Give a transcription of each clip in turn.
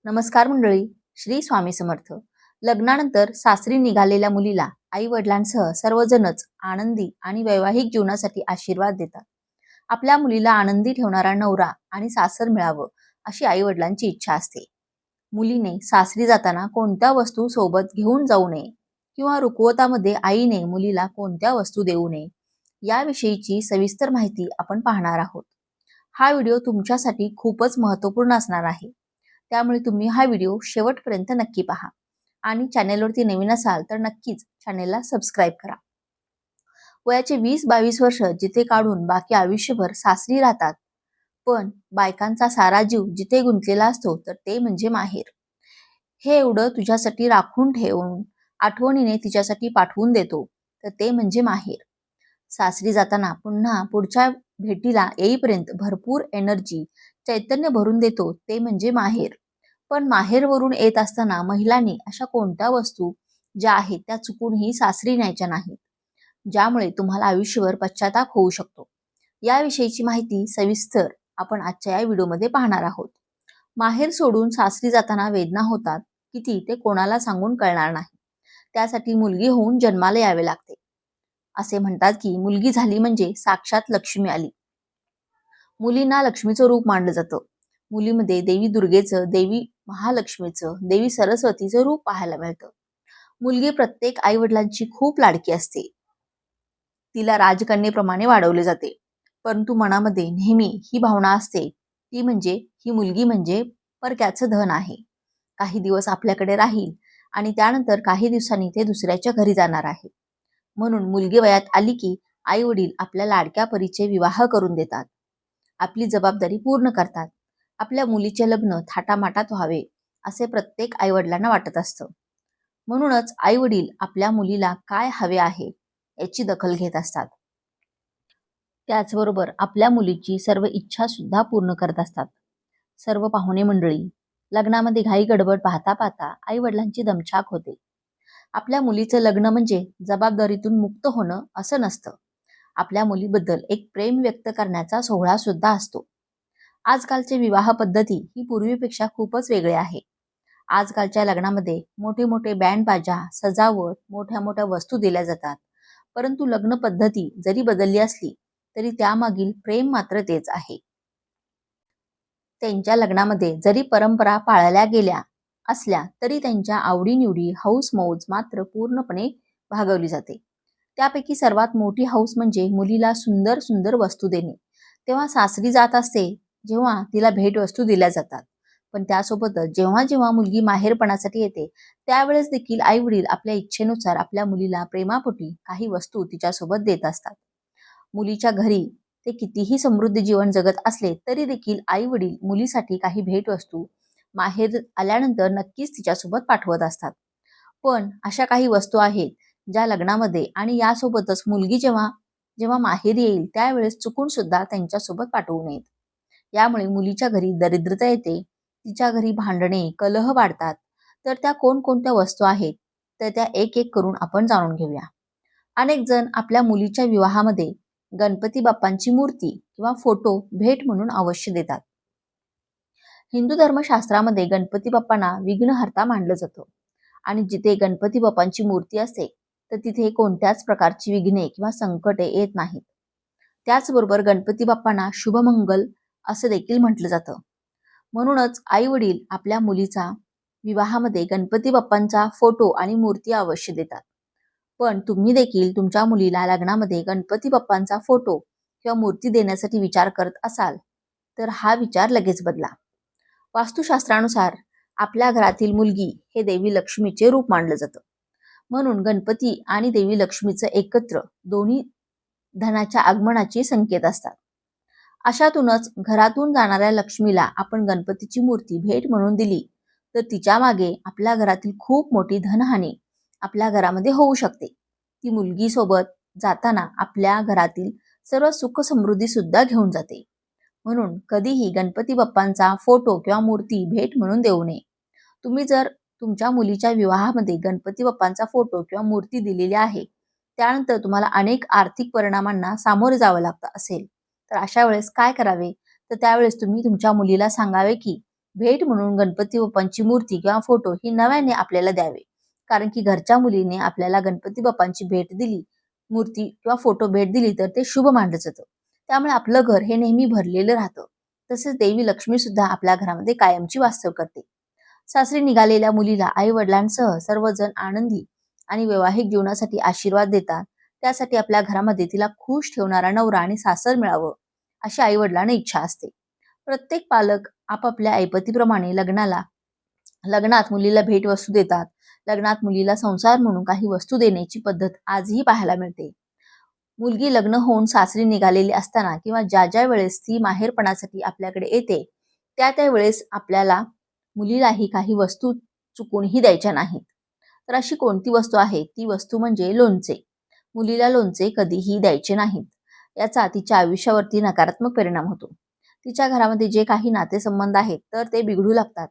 नमस्कार मंडळी. श्री स्वामी समर्थ. लग्नानंतर सासरी निघालेल्या मुलीला आई वडिलांसह सर्वजणच आनंदी आणि वैवाहिक जीवनासाठी आशीर्वाद देतात. आपल्या मुलीला आनंदी ठेवणारा नवरा आणि सासर मिळावं अशी आई वडिलांची इच्छा असते. मुलीने सासरी जाताना कोणत्या वस्तू सोबत घेऊन जाऊ नये किंवा रुखवतामध्ये आईने मुलीला कोणत्या वस्तू देऊ नये याविषयीची सविस्तर माहिती आपण पाहणार आहोत. हा व्हिडिओ तुमच्यासाठी खूपच महत्त्वपूर्ण असणार आहे. त्यामुळे तुम्ही हा व्हिडिओ शेवटपर्यंत नक्की पहा आणि चॅनेलवरती नवीन असाल तर नक्कीच चॅनेलला सबस्क्राईब करा. वयाचे 20-22 वर्ष जिथे काढून बाकी आयुष्यभर सासरी राहतात, पण बायकांचा सारा जीव जिथे गुंतलेला असतो तर ते म्हणजे माहेर. हे एवढं तुझ्यासाठी राखून ठेवून आठवणीने तिच्यासाठी पाठवून देतो तर ते म्हणजे माहेर. सासरी जाताना पुन्हा पुढच्या भेटीला येईपर्यंत भरपूर एनर्जी, चैतन्य भरून देतो ते म्हणजे माहेर. पण माहेरवरून येत असताना महिलांनी अशा कोणत्या वस्तू ज्या आहेत त्या चुकूनही सासरी न्यायच्या नाहीत, ज्यामुळे तुम्हाला आयुष्यभर पश्चाताप होऊ शकतो. याविषयीची माहिती सविस्तर आपण आजच्या या व्हिडिओमध्ये पाहणार आहोत. माहेर सोडून सासरी जाताना वेदना होतात किती ते कोणाला सांगून कळणार नाही. त्यासाठी मुलगी होऊन जन्माला यावे लागते. असे म्हणतात की मुलगी झाली म्हणजे साक्षात लक्ष्मी आली. मुलींना लक्ष्मीचं रूप मानलं जातं. मुलीमध्ये देवी दुर्गेचं, देवी महालक्ष्मीचं, देवी सरस्वतीचं रूप पाहायला मिळतं. मुलगी प्रत्येक आई वडिलांची खूप लाडकी असते. तिला राजकन्येप्रमाणे वाढवले जाते. परंतु मनामध्ये नेहमी ही भावना असते ती म्हणजे ही मुलगी म्हणजे परक्याचं धन आहे. काही दिवस आपल्याकडे राहील आणि त्यानंतर काही दिवसांनी ते दुसऱ्याच्या घरी जाणार आहे. म्हणून मुलगी वयात आली की आई वडील आपल्या लाडक्या परीचे विवाह करून देतात. आपली जबाबदारी पूर्ण करतात. आपल्या मुलीचे लग्न थाटामाटात व्हावे असे प्रत्येक आई वडिलांना वाटत असतं. म्हणूनच आई वडील आपल्या मुलीला काय हवे आहे याची दखल घेत असतात. त्याचबरोबर आपल्या मुलीची सर्व इच्छा सुद्धा पूर्ण करत असतात. सर्व पाहुणे मंडळी, लग्नामध्ये घाई गडबड पाहता पाहता आई वडिलांची दमछाक होते. आपल्या मुलीचं लग्न म्हणजे जबाबदारीतून मुक्त होणं असं नसतं. आपल्या मुलीबद्दल एक प्रेम व्यक्त करण्याचा सोहळा सुद्धा असतो. आजकालचे विवाह पद्धती ही पूर्वीपेक्षा खूपच वेगळे आहे. आजकालच्या लग्नामध्ये मोठे मोठे बँड बाजा, सजावट, मोठ्या मोठ्या वस्तू दिल्या जातात. परंतु लग्न पद्धती जरी बदलली असली तरी त्यामागील प्रेम मात्र तेच आहे. त्यांच्या लग्नामध्ये जरी परंपरा पाळल्या गेल्या असल्या तरी त्यांच्या आवडीनिवडी, हौस मौज मात्र पूर्णपणे भागवली जाते. त्यापैकी सर्वात मोठी हौस म्हणजे मुलीला सुंदर सुंदर वस्तू देणे. तेव्हा सासरी जात असते जेव्हा तिला भेटवस्तू दिल्या जातात. पण त्यासोबतच जेव्हा जेव्हा मुलगी माहेरपणासाठी येते त्यावेळेस देखील आई वडील आपल्या इच्छेनुसार आपल्या मुलीला प्रेमापोटी काही वस्तू तिच्यासोबत देत असतात. मुलीच्या घरी ते कितीही समृद्ध जीवन जगत असले तरी देखील आई वडील मुलीसाठी काही भेटवस्तू माहेर आल्यानंतर नक्कीच तिच्यासोबत पाठवत असतात. पण अशा काही वस्तू आहेत ज्या लग्नामध्ये आणि यासोबतच मुलगी जेव्हा जेव्हा माहेरी येईल त्यावेळेस चुकून सुद्धा त्यांच्यासोबत पाठवू नयेत. यामुळे मुलीच्या घरी दरिद्रता येते, तिच्या घरी भांडणे, कलह वाढतात. तर त्या कोणकोणत्या वस्तू आहेत तर त्या एक एक करून आपण जाणून घेऊया. अनेक जण आपल्या मुलीच्या विवाहामध्ये गणपती बाप्पांची मूर्ती किंवा फोटो भेट म्हणून अवश्य देतात. हिंदू धर्मशास्त्रामध्ये गणपती बाप्पांना विघ्नहर्ता मानलं जातं आणि जिथे गणपती बाप्पांची मूर्ती असते तर तिथे कोणत्याच प्रकारची विघ्ने किंवा संकटे येत नाहीत. त्याचबरोबर गणपती बाप्पांना शुभमंगल असं देखील म्हटलं जातं. म्हणूनच आई वडील आपल्या मुलीचा विवाहामध्ये गणपती बाप्पांचा फोटो आणि मूर्ती अवश्य देतात. पण तुम्ही देखील तुमच्या मुलीला लग्नामध्ये गणपती बाप्पांचा फोटो किंवा मूर्ती देण्यासाठी विचार करत असाल तर हा विचार लगेच बदला. वास्तुशास्त्रानुसार आपल्या घरातील मुलगी हे देवी लक्ष्मीचे रूप मानलं जातं. म्हणून गणपती आणि देवी लक्ष्मीचं एकत्र दोन्ही धनाच्या आगमनाचे संकेत असतात. अशातूनच घरातून जाणाऱ्या लक्ष्मीला आपण गणपतीची मूर्ती भेट म्हणून दिली तर तिच्या मागे आपल्या घरातील खूप मोठी धनहानी आपल्या घरामध्ये होऊ शकते. ती मुलगी सोबत जाताना आपल्या घरातील सर्व सुख समृद्धी सुद्धा घेऊन जाते. म्हणून कधीही गणपती बाप्पांचा फोटो किंवा मूर्ती भेट म्हणून देऊ नये. तुम्ही जर तुमच्या मुलीच्या विवाहामध्ये गणपती बाप्पांचा फोटो किंवा मूर्ती दिलेली आहे त्यानंतर तुम्हाला अनेक आर्थिक परिणामांना सामोरे जावं लागतं असेल तर अशा वेळेस काय करावे तर त्यावेळेस तुम्ही तुमच्या मुलीला सांगावे की भेट म्हणून गणपती बाप्पांची मूर्ती किंवा फोटो ही नव्याने आपल्याला द्यावे. कारण की घरच्या मुलीने आपल्याला गणपती बाप्पांची भेट दिली, मूर्ती किंवा फोटो भेट दिली तर ते शुभ मानलं जातं. त्यामुळे आपलं घर हे नेहमी भरलेलं राहतं. तसेच देवी लक्ष्मी सुद्धा आपल्या घरामध्ये कायमची वास्तव करते. सासरी निघालेल्या मुलीला आई वडिलांसह सर्वजण आनंदी आणि वैवाहिक जीवनासाठी आशीर्वाद देतात. त्यासाठी आपल्या घरामध्ये तिला खुश ठेवणारा नवरा आणि सासर मिळावं अशी आई वडिलांना इच्छा असते. प्रत्येक पालक आपापल्या ऐपतीप्रमाणे लग्नात मुलीला भेटवस्तू देतात. लग्नात मुलीला संसार म्हणून काही वस्तू देण्याची पद्धत आजही पाहायला मिळते. मुलगी लग्न होऊन सासरी निघालेली असताना किंवा ज्या ज्या वेळेस ती माहेरपणासाठी आपल्याकडे येते, त्या वेळेस आपल्याला मुलीलाही काही वस्तू चुकूनही द्यायच्या नाहीत. तर अशी कोणती वस्तू आहे? ती वस्तू म्हणजे लोणचे. मुलीला लोणचे कधीही द्यायचे नाहीत. याचा तिच्या आयुष्यावरती नकारात्मक परिणाम होतो. तिच्या घरामध्ये जे काही नातेसंबंध आहेत तर ते बिघडू लागतात.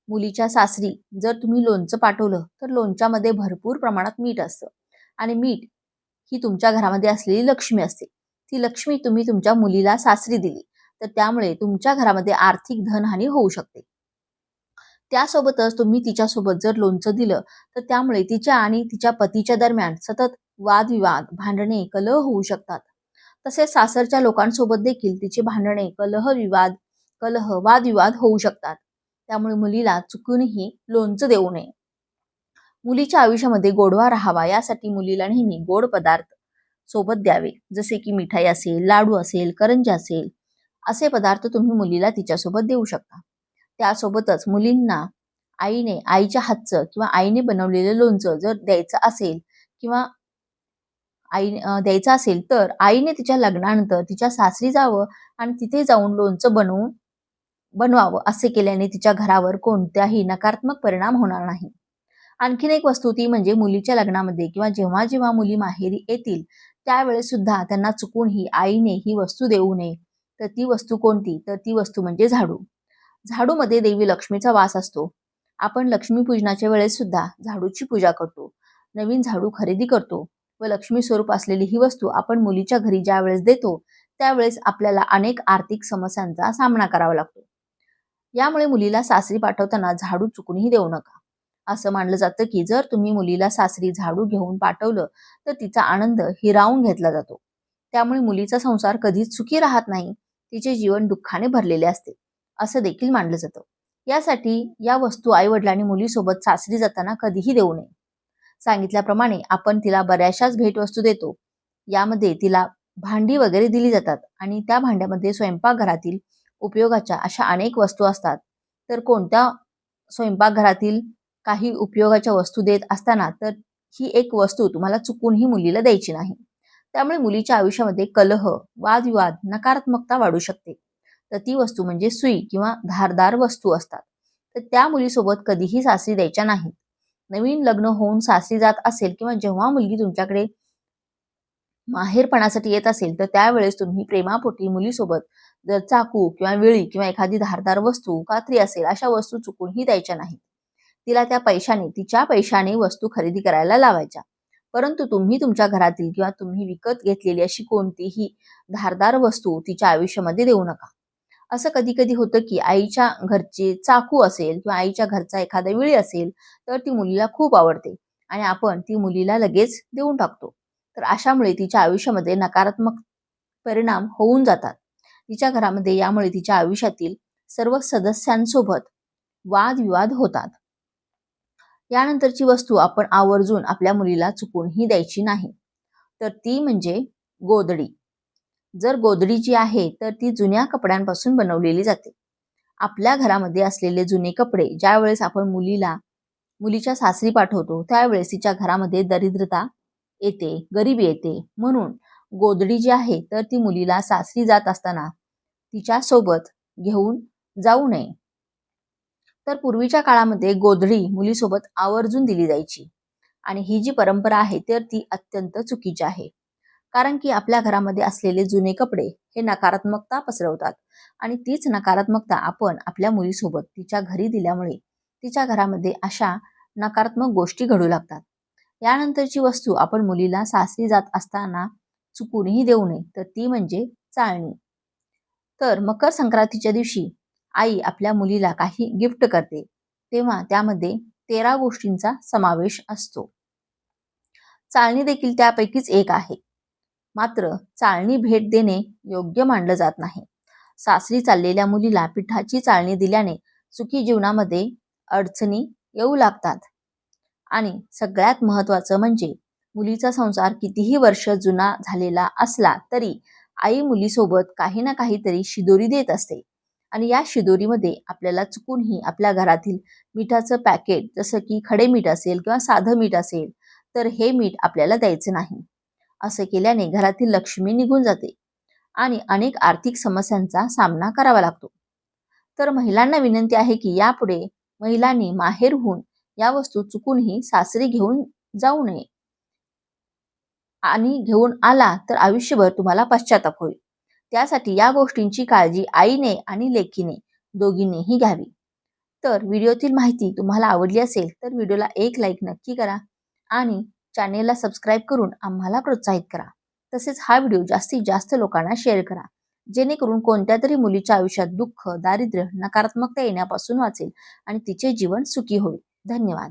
मुलीच्या सासरी जर तुम्ही लोणचं पाठवलं तर लोणच्यामध्ये भरपूर प्रमाणात मीठ असतं आणि मीठ ही तुमच्या घरामध्ये असलेली लक्ष्मी असते. ती लक्ष्मी तुम्ही तुमच्या मुलीला सासरी दिली तर त्यामुळे तुमच्या घरामध्ये आर्थिक धनहानी होऊ शकते. त्यासोबतच तुम्ही तिच्यासोबत जर लोणचं दिलं तर त्यामुळे तिच्या आणि तिच्या पतीच्या दरम्यान सतत वादविवाद, भांडणे, कलह होऊ शकतात. तसेच सासरच्या लोकांसोबत देखील तिचे भांडणे, वादविवाद होऊ शकतात. त्यामुळे मुलीला चुकूनही लोणचं देऊ नये. मुलीच्या आयुष्यामध्ये गोडवा राहावा यासाठी मुलीला नेहमी गोड पदार्थ सोबत द्यावे. जसे की मिठाई असेल, लाडू असेल, करंजी असेल, असे पदार्थ तुम्ही मुलीला तिच्यासोबत देऊ शकता. त्यासोबतच मुलींना आईच्या हातचं किंवा आईने बनवलेलं लोणचं जर द्यायचं असेल तर आईने तिच्या लग्नानंतर तिच्या सासरी जावं आणि तिथे जाऊन लोणचं बनवावं. असे केल्याने तिच्या घरावर कोणत्याही नकारात्मक परिणाम होणार नाही. आणखीन एक वस्तू ती म्हणजे मुलीच्या लग्नामध्ये किंवा जेव्हा जेव्हा मुली माहेरी येतील त्यावेळेस सुद्धा त्यांना चुकून आईने ही वस्तू देऊ नये. तर ती वस्तू कोणती? तर ती वस्तू म्हणजे झाडू. झाडूमध्ये देवी लक्ष्मीचा वास असतो. आपण लक्ष्मीपूजनाच्या वेळेस सुद्धा झाडूची पूजा करतो. नवीन झाडू खरेदी करतो व लक्ष्मी स्वरूप असलेली ही वस्तू आपण मुलीच्या घरी ज्या वेळेस देतो त्यावेळेस आपल्याला अनेक आर्थिक समस्यांचा सामना करावा लागतो. यामुळे मुलीला सासरी पाठवताना झाडू चुकूनही देऊ नका. असं मानलं जातं की जर तुम्ही मुलीला सासरी झाडू घेऊन पाठवलं तर तिचा आनंद हिरावून घेतला जातो. त्यामुळे मुलीचा संसार कधीच सुखी राहत नाही. तिचे जीवन दुःखाने भरलेले असते असं देखील मानलं जातं. यासाठी या वस्तू आई वडिलांनी मुलीसोबत सासरी जाताना कधीही देऊ नये. सांगितल्याप्रमाणे आपण तिला बऱ्याचशाच भेटवस्तू देतो. यामध्ये तिला भांडी वगैरे दिली जातात आणि त्या भांड्यामध्ये स्वयंपाकघरातील उपयोगाच्या अशा अनेक वस्तू असतात. तर कोणत्या स्वयंपाकघरातील काही उपयोगाच्या वस्तू देत असताना तर ही एक वस्तू तुम्हाला चुकूनही मुलीला द्यायची नाही. त्यामुळे मुलीच्या आयुष्यामध्ये कलह, वादविवाद, नकारात्मकता वाढू शकते. तर ती वस्तू म्हणजे सुई किंवा धारदार वस्तू असतात. तर त्या मुलीसोबत कधीही सासरी द्यायच्या नाहीत. नवीन लग्न होऊन सासरी जात असेल किंवा जेव्हा मुलगी तुमच्याकडे माहेरपणासाठी येत असेल तर त्यावेळेस तुम्ही प्रेमापोटी मुलीसोबत जर चाकू किंवा विळी किंवा एखादी धारदार वस्तू, कात्री असेल अशा वस्तू चुकूनही द्यायच्या नाहीत. तिला तिच्या पैशाने वस्तू खरेदी करायला लावायच्या. परंतु तुम्ही तुमच्या घरातील किंवा तुम्ही विकत घेतलेली अशी कोणतीही धारदार वस्तू तिच्या आयुष्यामध्ये देऊ नका. असं कधी कधी होतं की आईच्या घरचे चाकू असेल किंवा आईच्या घरचा एखादा विळी असेल तर ती मुलीला खूप आवडते आणि आपण ती मुलीला लगेच देऊन टाकतो. तर अशामुळे तिच्या आयुष्यामध्ये नकारात्मक परिणाम होऊन जातात. तिच्या घरामध्ये यामुळे तिच्या आयुष्यातील सर्व सदस्यांसोबत वादविवाद होतात. यानंतरची वस्तू आपण आवर्जून आपल्या मुलीला चुकूनही द्यायची नाही. तर ती म्हणजे गोधडी. जर गोधडी जी आहे तर ती जुन्या कपड्यांपासून बनवलेली जाते. आपल्या घरामध्ये असलेले जुने कपडे ज्यावेळेस आपण मुलीच्या सासरी पाठवतो त्यावेळेस तिच्या घरामध्ये दरिद्रता येते, गरिबी येते. म्हणून गोधडी जी आहे तर ती मुलीला सासरी जात असताना तिच्या सोबत घेऊन जाऊ नये. तर पूर्वीच्या काळामध्ये गोधडी मुलीसोबत आवर्जून दिली जायची आणि ही जी परंपरा आहे तर ती अत्यंत चुकीची आहे. कारण की आपल्या घरामध्ये असलेले जुने कपडे हे नकारात्मकता पसरवतात आणि तीच नकारात्मकता आपण आपल्या मुलीसोबत तिच्या घरी दिल्यामुळे तिच्या घरामध्ये अशा नकारात्मक गोष्टी घडू लागतात. यानंतरची वस्तू आपण मुलीला सासरी जात असताना चुकूनही देऊ नये तर ती म्हणजे चाळणी. तर मकर संक्रांतीच्या दिवशी आई आपल्या मुलीला काही गिफ्ट करते तेव्हा त्यामध्ये 13 गोष्टींचा समावेश असतो. चाळणी देखील त्यापैकीच एक आहे. मात्र चाळणी भेट देणे योग्य मानलं जात नाही. सासरी चाललेल्या मुलीला पिठाची चाळणी दिल्याने सुखी जीवनामध्ये अडचणी येऊ लागतात. आणि सगळ्यात महत्त्वाचं म्हणजे मुलीचा संसार कितीही वर्ष जुना झालेला असला तरी आई मुलीसोबत काही ना काहीतरी शिदोरी देत असते. आणि या शिदोरीमध्ये आपल्याला चुकूनही आपल्या घरातील मिठाचं पॅकेट जसं की खडे मीठ असेल किंवा साधं मीठ असेल तर हे मीठ आपल्याला द्यायचे नाही. असं केल्याने घरातील लक्ष्मी निघून जाते आणि अनेक आर्थिक समस्यांचा सामना करावा लागतो. तर महिलांना विनंती आहे की यापुढे महिलांनी माहेरहून या वस्तू चुकूनही सासरी घेऊन जाऊ नये आणि घेऊन आला तर आयुष्यभर तुम्हाला पश्चाताप होईल. त्यासाठी या गोष्टींची काळजी आईने आणि लेकीने दोघींनीही घ्यावी. तर व्हिडिओतील माहिती तुम्हाला आवडली असेल तर व्हिडिओला एक लाईक नक्की करा आणि चॅनेलला सबस्क्राईब करून आम्हाला प्रोत्साहित करा. तसेच हा व्हिडिओ जास्तीत जास्त लोकांना शेअर करा जेणेकरून कोणत्या तरी मुलीच्या आयुष्यात दुःख, दारिद्र्य, नकारात्मकता येण्यापासून वाचेल आणि तिचे जीवन सुखी होईल. धन्यवाद.